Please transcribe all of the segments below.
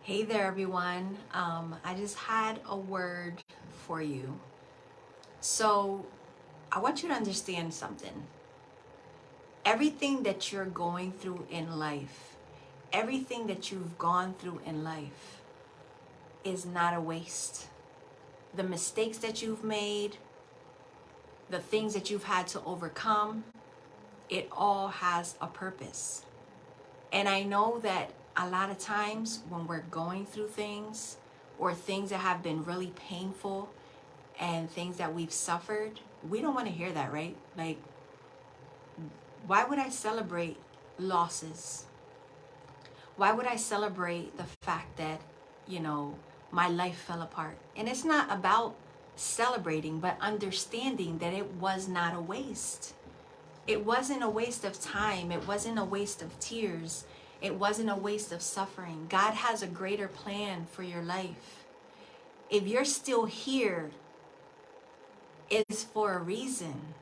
Hey there, everyone. I just had a word for you. So, I want you to understand something. Everything that you're going through in life, everything that you've gone through in life is not a waste. The mistakes that you've made, the things that you've had to overcome, it all has a purpose. And I know that a lot of times when we're going through things or things that have been really painful and things that we've suffered, we don't want to hear that, right? Like, why would I celebrate losses? Why would I celebrate the fact that, my life fell apart? And it's not about celebrating, but understanding that it was not a waste. It wasn't a waste of time. It wasn't a waste of tears. It wasn't a waste of suffering. God has a greater plan for your life. If you're still here, it's for a reason.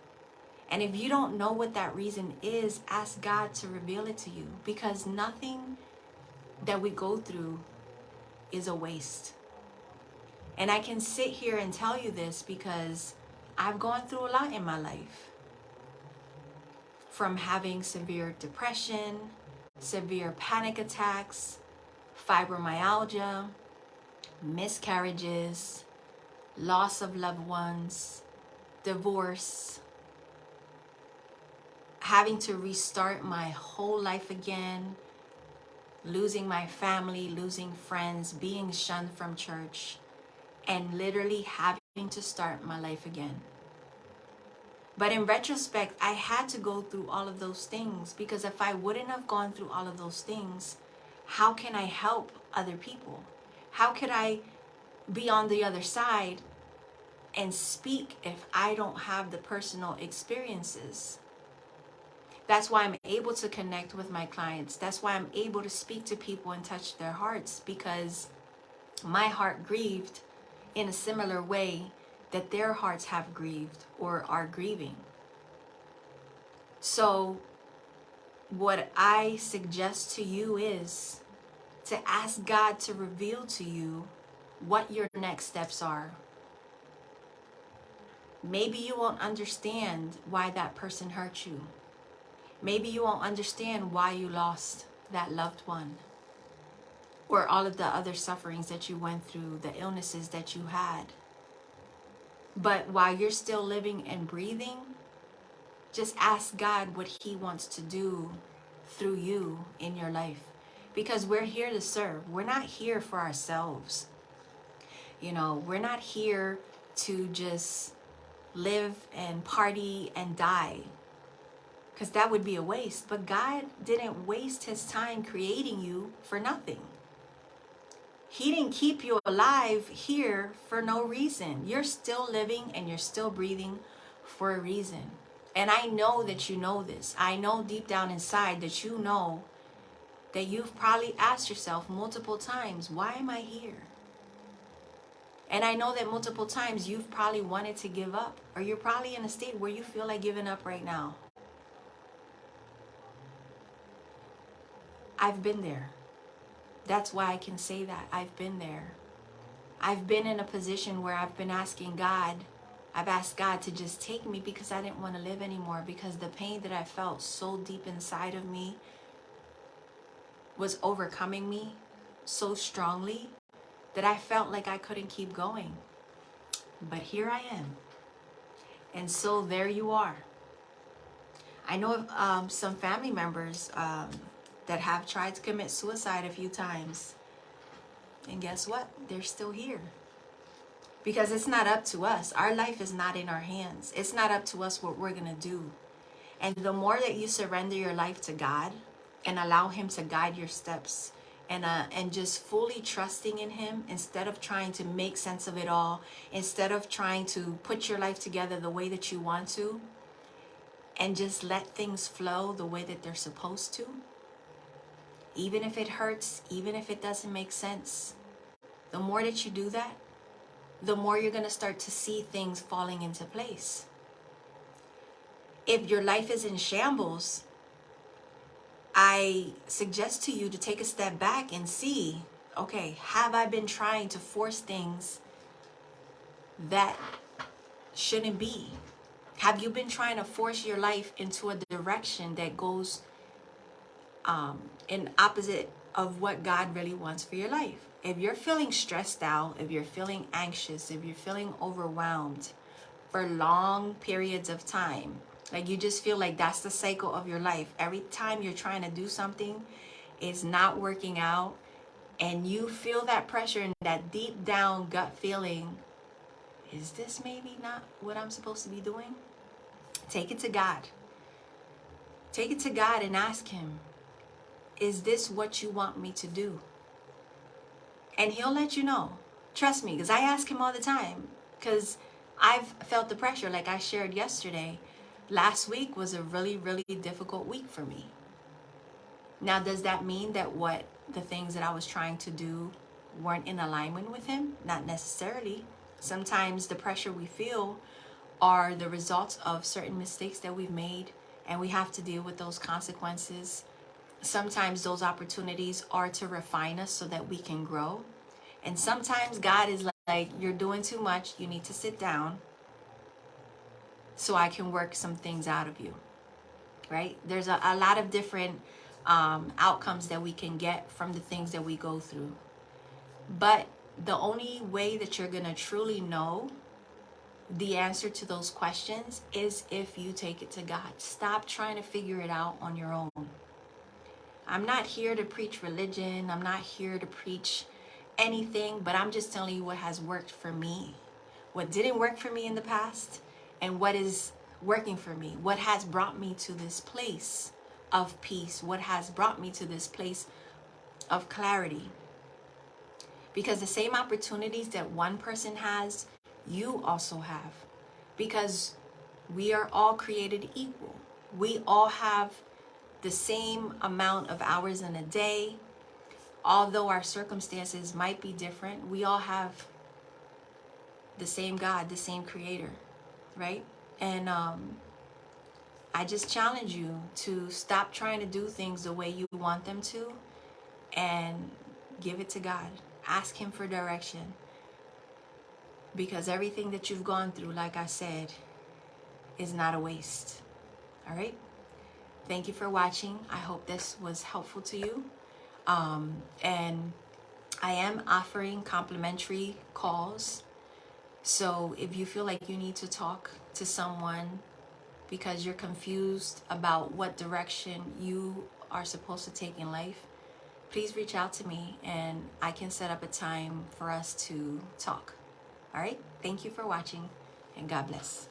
And if you don't know what that reason is, ask God to reveal it to you, because nothing that we go through is a waste. And I can sit here and tell you this because I've gone through a lot in my life. From having severe depression, severe panic attacks, fibromyalgia, miscarriages, loss of loved ones, divorce, having to restart my whole life again, losing my family, losing friends, being shunned from church, and literally having to start my life again. But in retrospect, I had to go through all of those things, because if I wouldn't have gone through all of those things, how can I help other people? How could I be on the other side and speak if I don't have the personal experiences? That's why I'm able to connect with my clients. That's why I'm able to speak to people and touch their hearts, because my heart grieved in a similar way that their hearts have grieved or are grieving. So what I suggest to you is to ask God to reveal to you what your next steps are. Maybe you won't understand why that person hurt you. Maybe you won't understand why you lost that loved one, or all of the other sufferings that you went through, the illnesses that you had. But while you're still living and breathing, just ask God what He wants to do through you in your life. Because we're here to serve. We're not here for ourselves. We're not here to just live and party and die, because that would be a waste. But God didn't waste His time creating you for nothing. He didn't keep you alive here for no reason. You're still living and you're still breathing for a reason. And I know that you know this. I know deep down inside that you know that you've probably asked yourself multiple times, why am I here? And I know that multiple times you've probably wanted to give up, or you're probably in a state where you feel like giving up right now. I've been there. That's why I can say that. I've been there. I've been in a position where I've been asking God, I've asked God to just take me, because I didn't want to live anymore, because the pain that I felt so deep inside of me was overcoming me so strongly that I felt like I couldn't keep going. But here I am. And so there you are. I know of some family members that have tried to commit suicide a few times. And guess what? They're still here. Because it's not up to us. Our life is not in our hands. It's not up to us what we're going to do. And the more that you surrender your life to God and allow Him to guide your steps, and just fully trusting in Him, instead of trying to make sense of it all, instead of trying to put your life together the way that you want to, and just let things flow the way that they're supposed to, even if it hurts, even if it doesn't make sense, the more that you do that, the more you're going to start to see things falling into place. If your life is in shambles, I suggest to you to take a step back and see Okay, have I been trying to force things that shouldn't be? Have you been trying to force your life into a direction that goes in opposite of what God really wants for your life? If you're feeling stressed out, if you're feeling anxious, if you're feeling overwhelmed for long periods of time, like you just feel like that's the cycle of your life. Every time you're trying to do something, it's not working out, and you feel that pressure and that deep down gut feeling, is this maybe not what I'm supposed to be doing? Take it to God. Take it to God and ask Him, is this what you want me to do? And He'll let you know. Trust me, because I ask Him all the time, because I've felt the pressure like I shared yesterday. Last week was a really, really difficult week for me. Now, does that mean that what the things that I was trying to do weren't in alignment with Him? Not necessarily. Sometimes the pressure we feel are the results of certain mistakes that we've made, and we have to deal with those consequences. Sometimes those opportunities are to refine us so that we can grow. And sometimes God is like, you're doing too much. You need to sit down so I can work some things out of you, right? There's a lot of different outcomes that we can get from the things that we go through. But the only way that you're going to truly know the answer to those questions is if you take it to God. Stop trying to figure it out on your own. I'm not here to preach religion. I'm not here to preach anything, but I'm just telling you what has worked for me, what didn't work for me in the past, and what is working for me, what has brought me to this place of peace, what has brought me to this place of clarity. Because the same opportunities that one person has, you also have. Because we are all created equal. We all have the same amount of hours in a day. Although our circumstances might be different, we all have the same God, the same Creator, right? And I just challenge you to stop trying to do things the way you want them to and give it to God. Ask Him for direction. Because everything that you've gone through, like I said, is not a waste. All right? Thank you for watching. I hope this was helpful to you. And I am offering complimentary calls. So if you feel like you need to talk to someone because you're confused about what direction you are supposed to take in life, please reach out to me and I can set up a time for us to talk. All right? Thank you for watching, and God bless.